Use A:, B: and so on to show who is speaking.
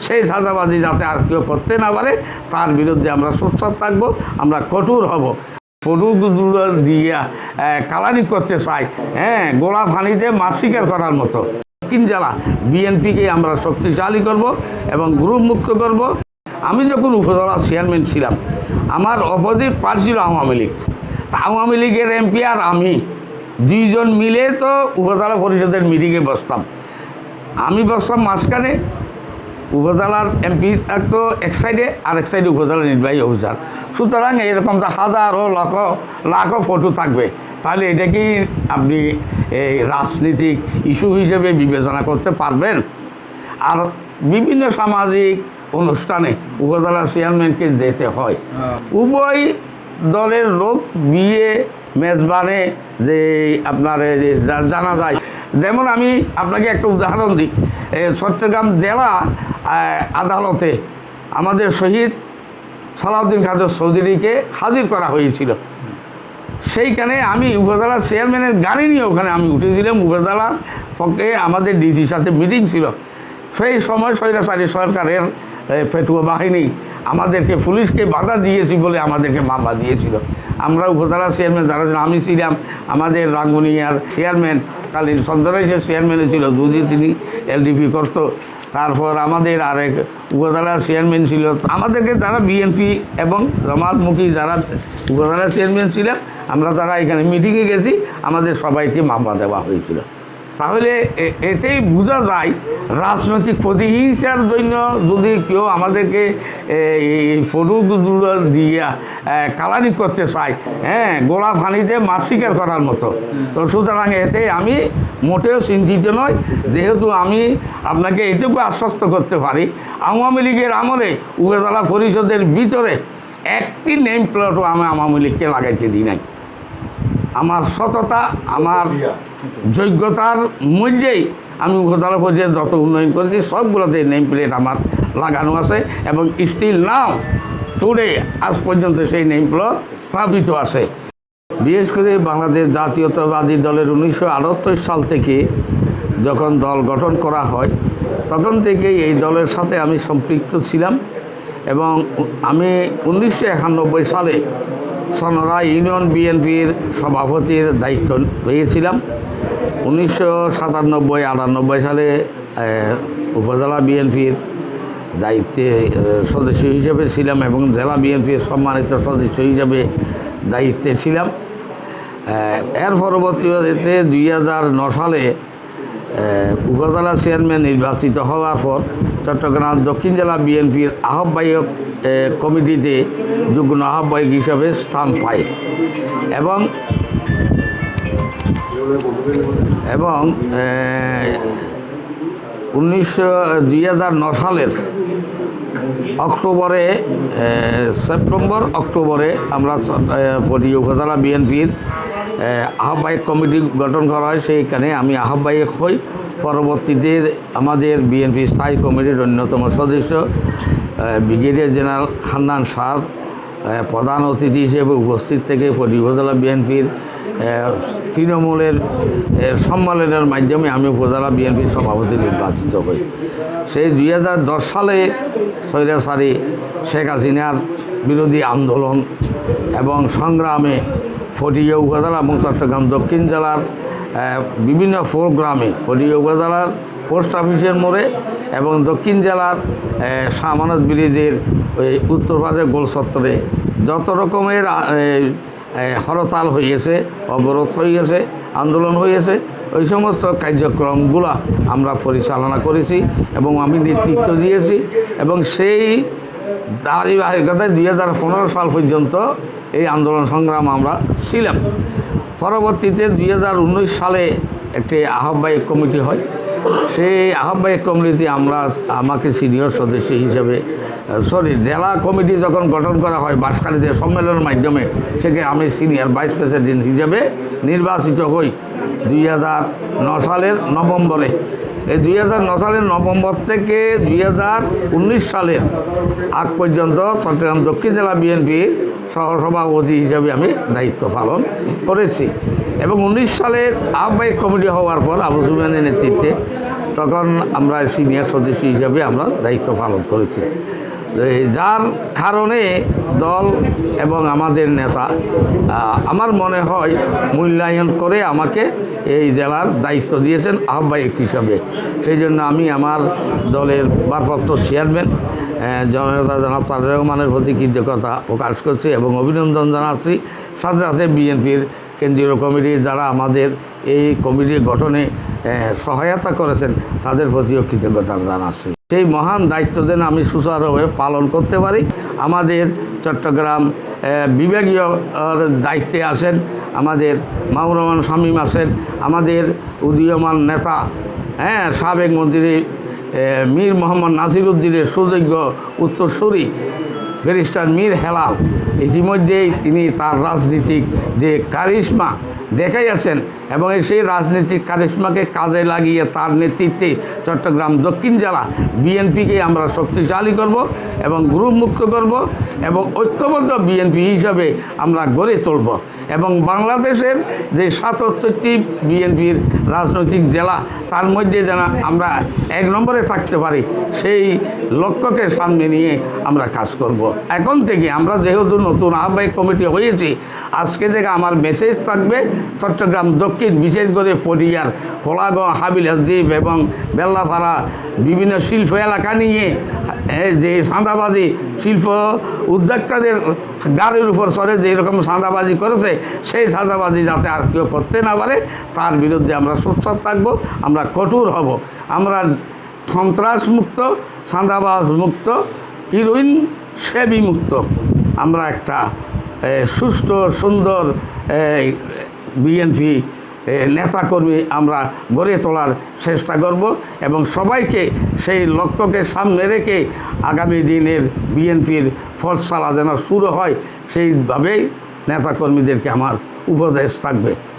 A: সেই সাদাবাজি যাতে আর কেউ করতে না পারে তার বিরুদ্ধে আমরা সোচ্চার থাকবো, আমরা কঠোর হব। ফটোগুলো দিয়ে কালারিং করতে চাই, গোলা ফানিতে মাছ শিকার করার মতো। দক্ষিণ জেলা বিএনপিকে আমরা শক্তিশালী করব এবং গ্রুপ মুক্ত করব। আমি যখন উপজেলা চেয়ারম্যান ছিলাম, আমার অপোজিট পার্টি ছিল আওয়ামী লীগ। আওয়ামী লীগের এমপি আর আমি দুইজন মিলে তো উপজেলা পরিষদের মিটিংয়ে বসতাম। আমি বসতাম মাঝখানে, উপজেলার এমপি থাকতো এক সাইডে, আর এক সাইডে উপজেলা নির্বাহী অফিসার। সুতরাং এরকম তো হাজারো লাখো ফটো থাকবে। তাহলে এটা কি আপনি এই রাজনীতিক ইস্যু হিসেবে বিবেচনা করতে পারবেন? আর বিভিন্ন সামাজিক অনুষ্ঠানে উপজেলা চেয়ারম্যানকে যেতে হয়। উভয় দলের লোক বিয়ে মেজবানে যে আপনার জানা যায়। যেমন আমি আপনাকে একটা উদাহরণ দিই, চট্টগ্রাম জেলা আদালতে আমাদের শহীদ সালাউদ্দিন কাদের চৌধুরীকে হাজির করা হয়েছিল। সেইখানে আমি উপজেলা চেয়ারম্যানের গাড়ি নিয়ে ওখানে আমি উঠেছিলাম। উপজেলার পক্ষে আমাদের ডিসির সাথে মিটিং ছিল। সেই সময় স্বৈরাচারী সরকারের পেটুয়া বাহিনী আমাদেরকে, পুলিশকে বাধা দিয়েছি বলে আমাদেরকে মামলা দিয়েছিল। আমরা উপজেলা চেয়ারম্যান যারা ছিলাম, আমি ছিলাম, আমাদের রাঙ্গুনিয়ার চেয়ারম্যান কালীন চন্দ্রাইশের চেয়ারম্যানে ছিল, যদি তিনি এলডিপি করত। তারপর আমাদের আরেক উপজেলা চেয়ারম্যান ছিল। আমাদেরকে যারা বিএনপি এবং জামাতমুখী যারা উপজেলা চেয়ারম্যান ছিলেন, আমরা যারা এখানে মিটিংয়ে গেছি, আমাদের সবাইকে মামলা দেওয়া হয়েছিল। তাহলে এতেই বোঝা যায় রাজনৈতিক প্রতিহিংসার জন্য যদি কেউ আমাদেরকে এই ফটোগুলো দিয়ে কালারিং করতে চায়, গোলা ফানিতে মাছ শিকার করার মতো, তো সুতরাং এতে আমি মোটেও চিন্তিত নয়। যেহেতু আমি আপনাকে এটুকু আশ্বস্ত করতে পারি, আওয়ামী লীগের আমলে উপজেলা পরিষদের ভিতরে একটি নেম প্লেটও আমি আওয়ামী লীগকে লাগাইতে দিই নাই। আমার সততা, আমার যোগ্যতার মধ্যেই আমি উপজেলা পরিষদ যত উন্নয়ন করেছি সবগুলোতে নেম প্লেট আমার লাগানো আছে এবং স্টিল নাও টুডে আজ পর্যন্ত সেই নেম প্লেট স্থাপিত আছে। বিশেষ করে বাংলাদেশ জাতীয়তাবাদী দলের 1978 সাল থেকে যখন দল গঠন করা হয়, তখন থেকেই এই দলের সাথে আমি সম্পৃক্ত ছিলাম এবং আমি 1991 সালে সনরা ইউনিয়ন বিএনপির সভাপতির দায়িত্ব পেয়েছিলাম। 1997-98 সালে উপজেলা বিএনপির দায়িত্বে সদস্য হিসেবে ছিলাম এবং জেলা বিএনপির সম্মানিত সদস্য হিসেবে দায়িত্বে ছিলাম। এর পরবর্তীতে 2009 সালে উপজেলা চেয়ারম্যান নির্বাচিত হওয়ার পর চট্টগ্রাম দক্ষিণ জেলা বিএনপির আহ্বায়ক কমিটিতে যুগ্ম আহ্বায়ক হিসাবে স্থান পায় এবং 2009 সালের সেপ্টেম্বর-অক্টোবরে আমরা উপজেলা বিএনপির আহ্বায়ক কমিটি গঠন করা হয়। সেইখানে আমি আহ্বায়ক হই। পরবর্তীতে আমাদের বিএনপি স্থায়ী কমিটির অন্যতম সদস্য ব্রিগেডিয়ার জেনারেল খান্নান স্যার প্রধান অতিথি হিসেবে উপস্থিত থেকে উপজেলা বিএনপির তৃণমূলের সম্মেলনের মাধ্যমে আমি উপজেলা বিএনপির সভাপতি নির্বাচিত হই। সেই 2010 সালে স্বৈরাচারী শেখ হাসিনার বিরোধী আন্দোলন এবং সংগ্রামে ফটিয়া উপজেলা এবং চট্টগ্রাম দক্ষিণ জেলার বিভিন্ন প্রোগ্রামে ফটিয়া উপজেলার পোস্ট অফিসের মোড়ে এবং দক্ষিণ জেলার শাহমানত ব্রিজের ওই উত্তর পাশে গোল চত্বরে যত রকমের হরতাল হয়েছে, অবরোধ হয়েছে, আন্দোলন হয়েছে, ওই সমস্ত কার্যক্রমগুলো আমরা পরিচালনা করেছি এবং আমি নেতৃত্ব দিয়েছি এবং সেই ধারাবাহিকতায় 2015 সাল পর্যন্ত এই আন্দোলন সংগ্রাম আমরা ছিলাম। পরবর্তীতে 2019 সালে একটি আহ্বায়ক কমিটি হয়। সেই আহ্বায়ক কমিটিতে আমাকে সিনিয়র সদস্য হিসেবে জেলা কমিটি যখন গঠন করা হয় বাসখালীতে সম্মেলনের মাধ্যমে, সেখানে আমি সিনিয়র ভাইস প্রেসিডেন্ট হিসেবে নির্বাচিত হই 2009 সালের নভেম্বরে। এই 2009 সালের নভেম্বর থেকে 2019 সালের আগ পর্যন্ত চট্টগ্রাম দক্ষিণ জেলা বিএনপির সহসভাপতি হিসাবে আমি দায়িত্ব পালন করেছি। এবং 19 সালের আহ্বায়ক কমিটি হওয়ার পর আবু সুফিয়ানের নেতৃত্বে তখন আমরা সিনিয়র সদস্য হিসাবে আমরা দায়িত্ব পালন করেছি। যার কারণে দল এবং আমাদের নেতা আমার মনে হয় মূল্যায়ন করে আমাকে এই জেলার দায়িত্ব দিয়েছেন আহ্বায়ক হিসাবে। সেই জন্য আমি আমার দলের ভারপ্রাপ্ত চেয়ারম্যান জননেতা জনাব তারেক রহমানের প্রতি কৃতজ্ঞতা প্রকাশ করছি এবং অভিনন্দন জানাচ্ছি। সাথে সাথে বিএনপির কেন্দ্রীয় কমিটি যারা আমাদের এই কমিটি গঠনে সহায়তা করেছেন তাদের প্রতিও কৃতজ্ঞতা জানাচ্ছি। সেই মহান দায়িত্ব যেন আমি সুচারুভাবে পালন করতে পারি। আমাদের চট্টগ্রাম বিভাগীয় দায়িত্বে আছেন আমাদের মাহবুব রহমান শামীম আছেন, আমাদের উদীয়মান নেতা সাবেক মন্ত্রী মীর মোহাম্মদ নাসির উদ্দিনের সুযোগ্য উত্তরসূরি ব্যারিস্টার মীর হেলাল ইতিমধ্যেই তিনি তার রাজনীতিক যে কারিশমা দেখাইয়াছেন এবং সেই রাজনৈতিক কারিশমাকে কাজে লাগিয়ে তার নেতৃত্বে চট্টগ্রাম দক্ষিণ জেলা বিএনপিকে আমরা শক্তিশালী করব এবং গ্রুপমুক্ত করব এবং ঐক্যবদ্ধ বিএনপি হিসাবে আমরা গড়ে তুলব এবং বাংলাদেশের যে 77টি বিএনপির রাজনৈতিক জেলা তার মধ্যে যেন আমরা 1 নম্বরে থাকতে পারি সেই লক্ষ্যকে সামনে নিয়ে আমরা কাজ করব। এখন থেকে আমরা যেহেতু নতুন আহ্বায়ক কমিটি হয়েছি, আজকে থেকে আমার মেসেজ থাকবে চট্টগ্রাম দক্ষিণ, বিশেষ করে পটিয়ার কোলাগাঁও, হাবিলাসদ্বীপ এবং বেল্লাপাড়া বিভিন্ন শিল্প এলাকা নিয়ে যে চাঁদাবাজি শিল্প উদ্যোক্তাদের গাড়ির উপর চড়ে যে এরকম চাঁদাবাজি করেছে সেই চাঁদাবাজি যাতে আর কেউ করতে না পারে তার বিরুদ্ধে আমরা সোচ্চার থাকব, আমরা কঠোর হব। আমরা সন্ত্রাস মুক্ত, চাঁদাবাজ মুক্ত, হিরোইন সেবী মুক্ত আমরা একটা সুষ্ঠু সুন্দর বিএনপি নেতাকর্মী আমরা গড়ে তোলার চেষ্টা করব এবং সবাইকে সেই লক্ষ্যকে সামনে রেখে আগামী দিনের বিএনপির ফরসালা যেন শুরু হয় সেইভাবেই নেতাকর্মীদেরকে আমার উপদেশ থাকবে।